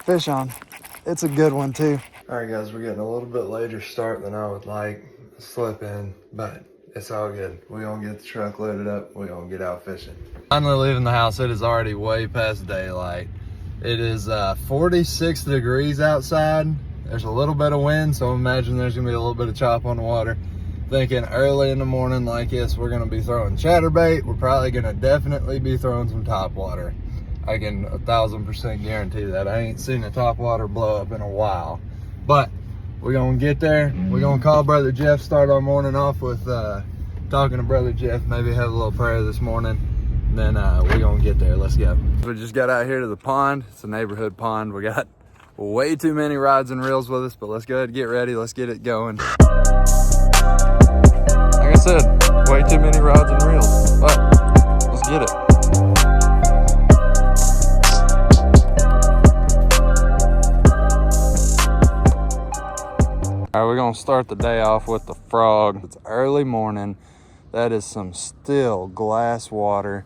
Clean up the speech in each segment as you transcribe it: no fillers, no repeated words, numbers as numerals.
fish on. It's a good one too. All right, guys, we're getting a little bit later start than I would like. Slip in, but it's all good. We're gonna get the truck loaded up. We're gonna get out fishing. Finally leaving the house. It is already way past daylight. It is 46 degrees outside. There's a little bit of wind, so I imagine there's gonna be a little bit of chop on the water. Thinking early in the morning like this, we're gonna be throwing chatterbait. We're probably gonna definitely be throwing some topwater. I can 1000% guarantee that. I ain't seen a topwater blow up in a while, but we're gonna get there. We're gonna call Brother Jeff, start our morning off with talking to Brother Jeff, maybe have a little prayer this morning, and then we're gonna get there. Let's go. We just got out here to the pond. It's a neighborhood pond. We got way too many rods and reels with us, but let's go ahead and get ready. Let's get it going. Like I said, way too many rods and reels, but let's get it. All right, we're gonna start the day off with the frog. It's early morning. That is some still glass water.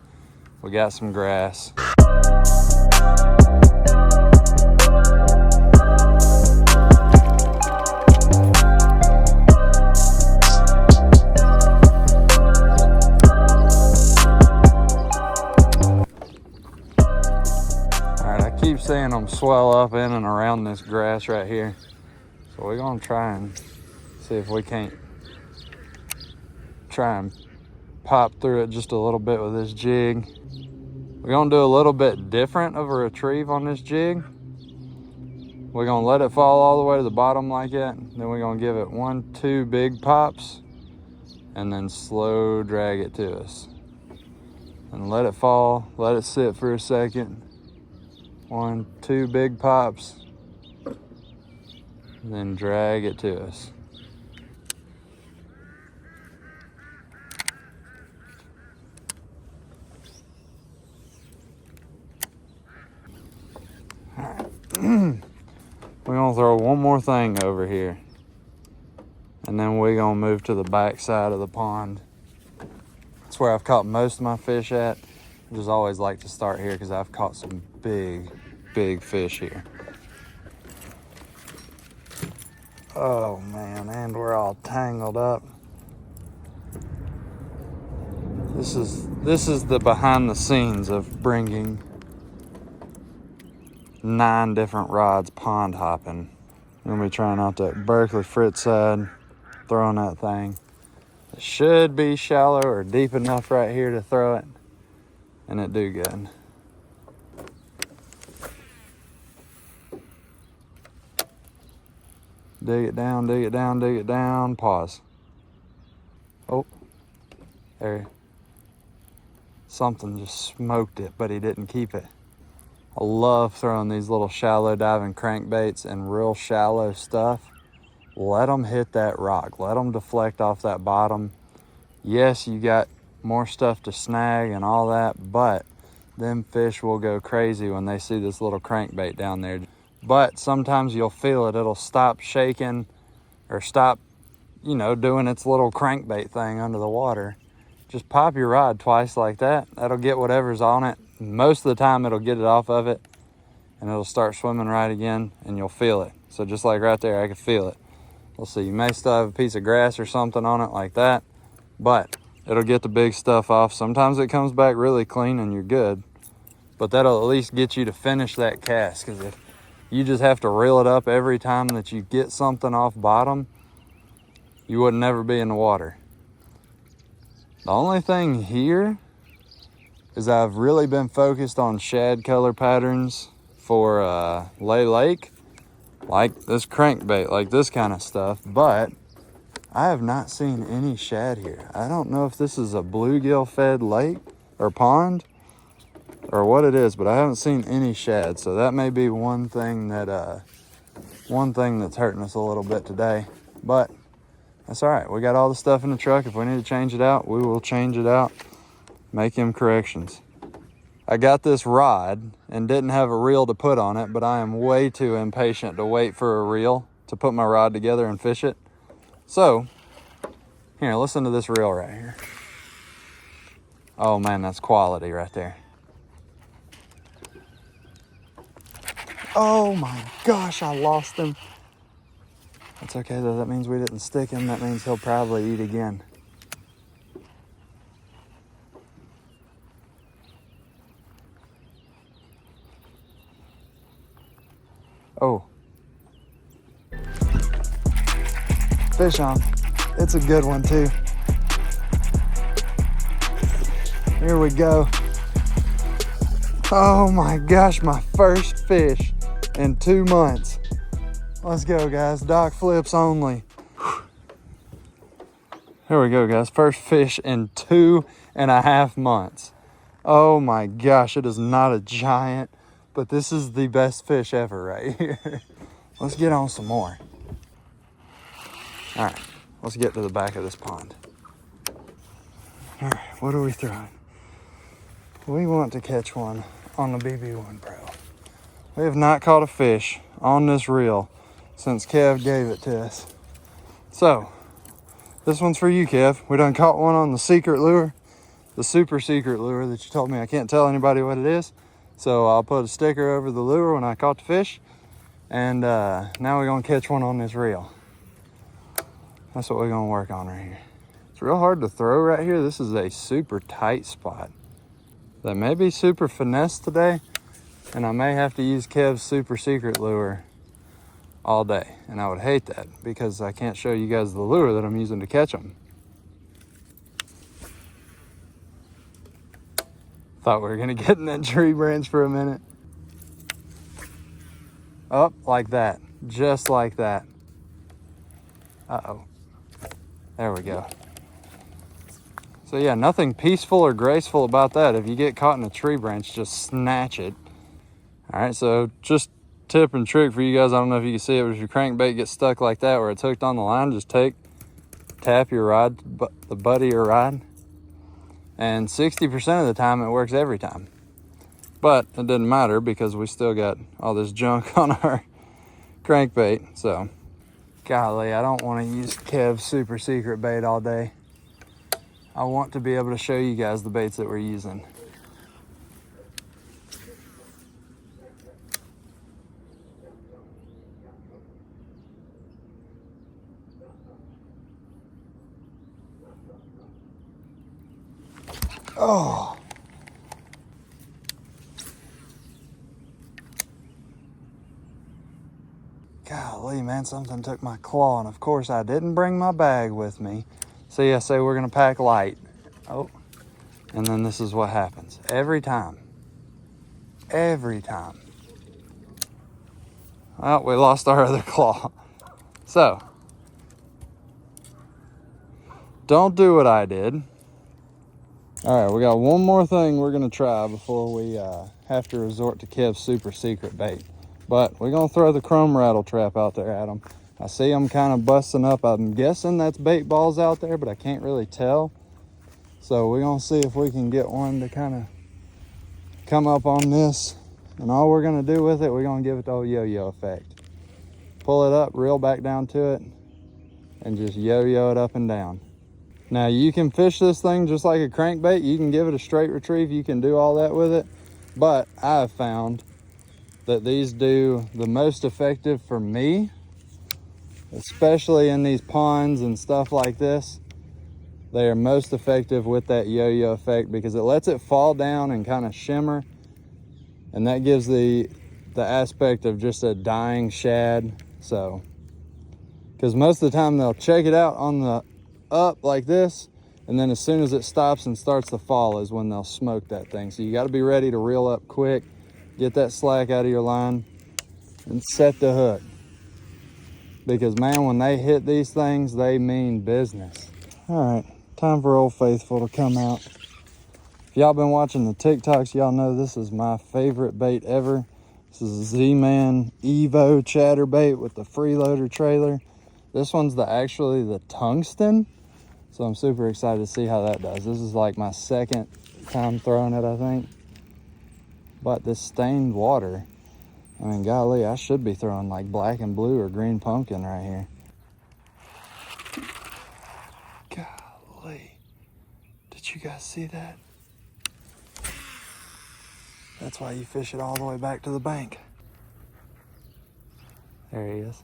We got some grass. All right, I keep seeing them swell up in and around this grass right here. So we're gonna try and see if we can't try and pop through it just a little bit with this jig. We're gonna do a little bit different of a retrieve on this jig. We're gonna let it fall all the way to the bottom like that. Then we're gonna give it 1-2 big pops and then slow drag it to us. And let it fall, let it sit for a second. 1-2 big pops. And then drag it to us. All right. We're gonna throw one more thing over here. And then we're gonna move to the back side of the pond. That's where I've caught most of my fish at. I just always like to start here because I've caught some big, big fish here. Oh man, and we're all tangled up. This is the behind the scenes of bringing 9 different rods pond hopping. I'm gonna be trying out that Berkley Fritz side, throwing that thing. It should be shallow or deep enough right here to throw it, and it do good. Dig it down, dig it down, dig it down, pause. Oh, there. Something just smoked it, but he didn't keep it. I love throwing these little shallow diving crankbaits and real shallow stuff. Let them hit that rock. Let them deflect off that bottom. Yes, you got more stuff to snag and all that, but them fish will go crazy when they see this little crankbait down there. But sometimes you'll feel it. It'll stop shaking or stop, doing its little crankbait thing under the water. Just pop your rod twice like that. That'll get whatever's on it. Most of the time it'll get it off of it and it'll start swimming right again and you'll feel it. So just like right there, I can feel it. We'll see, you may still have a piece of grass or something on it like that, but it'll get the big stuff off. Sometimes it comes back really clean and you're good, but that'll at least get you to finish that cast. Because if you just have to reel it up every time that you get something off bottom, you would never be in the water. The only thing here is I've really been focused on shad color patterns for Lay Lake, like this crankbait, like this kind of stuff, but I have not seen any shad here. I don't know if this is a bluegill fed lake or pond or what it is, but I haven't seen any shad. So that may be one thing that's hurting us a little bit today, but that's all right. We got all the stuff in the truck. If we need to change it out, we will change it out, make them corrections. I got this rod and didn't have a reel to put on it, but I am way too impatient to wait for a reel to put my rod together and fish it. So, here, listen to this reel right here. Oh man, that's quality right there. Oh my gosh, I lost him. That's okay though, that means we didn't stick him. That means he'll probably eat again. Oh. Fish on. It's a good one too. Here we go. Oh my gosh, my first fish in 2 months. Let's go, guys. Dock flips only. Here we go, guys. First fish in 2.5 months. Oh my gosh, it is not a giant, but this is the best fish ever right here. Let's get on some more. All right, let's get to the back of this pond. All right, what are we throwing? We want to catch one on the BB1 Pro. We have not caught a fish on this reel since Kev gave it to us. So, this one's for you, Kev. We done caught one on the secret lure, the super secret lure that you told me I can't tell anybody what it is. So I'll put a sticker over the lure when I caught the fish. And now we're gonna catch one on this reel. That's what we're gonna work on right here. It's real hard to throw right here. This is a super tight spot. That may be super finesse today, and I may have to use Kev's super secret lure all day. And I would hate that because I can't show you guys the lure that I'm using to catch them. Thought we were gonna get in that tree branch for a minute. Up like that, just like that. Uh-oh, there we go. So yeah, nothing peaceful or graceful about that. If you get caught in a tree branch, just snatch it. All right, so just tip and trick for you guys. I don't know if you can see it, but if your crankbait gets stuck like that where it's hooked on the line, just tap your rod, the butt of your rod. And 60% of the time, it works every time. But it didn't matter because we still got all this junk on our crankbait. So, golly, I don't want to use Kev's super secret bait all day. I want to be able to show you guys the baits that we're using. Oh. Golly, man, something took my claw. And of course, I didn't bring my bag with me. See, I say we're going to pack light. Oh, and then this is what happens. Every time. Every time. Well, we lost our other claw. So, don't do what I did. All right, we got one more thing we're going to try before we have to resort to Kev's super secret bait. But we're going to throw the chrome rattle trap out there at them. I see them kind of busting up. I'm guessing that's bait balls out there, but I can't really tell. So we're going to see if we can get one to kind of come up on this. And all we're going to do with it, we're going to give it the old yo-yo effect. Pull it up, reel back down to it, and just yo-yo it up and down. Now you can fish this thing just like a crankbait. You can give it a straight retrieve. You can do all that with it. But I have found that these do the most effective for me, especially in these ponds and stuff like this. They are most effective with that yo-yo effect because it lets it fall down and kind of shimmer. And that gives the aspect of just a dying shad. So, because most of the time they'll check it out on the up like this, and then as soon as it stops and starts to fall is when they'll smoke that thing. So you got to be ready to reel up quick, get that slack out of your line, and set the hook. Because man, when they hit these things, they mean business. All right, time for Old Faithful to come out. If y'all been watching the TikToks, y'all know this is my favorite bait ever. This is a Z-Man Evo chatterbait with the freeloader trailer. This one's actually the tungsten. So I'm super excited to see how that does. This is like my second time throwing it, I think. But this stained water, I mean, golly, I should be throwing like black and blue or green pumpkin right here. Golly, did you guys see that? That's why you fish it all the way back to the bank. There he is.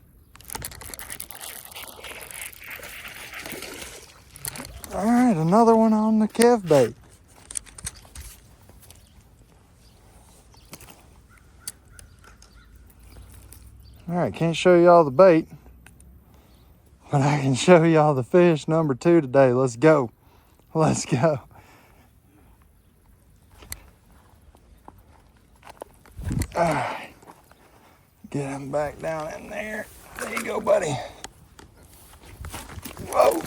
All right, another one on the Kev bait. All right, can't show y'all the bait, but I can show y'all the fish number 2 today. Let's go. Let's go. All right, get him back down in there. There you go, buddy. Whoa.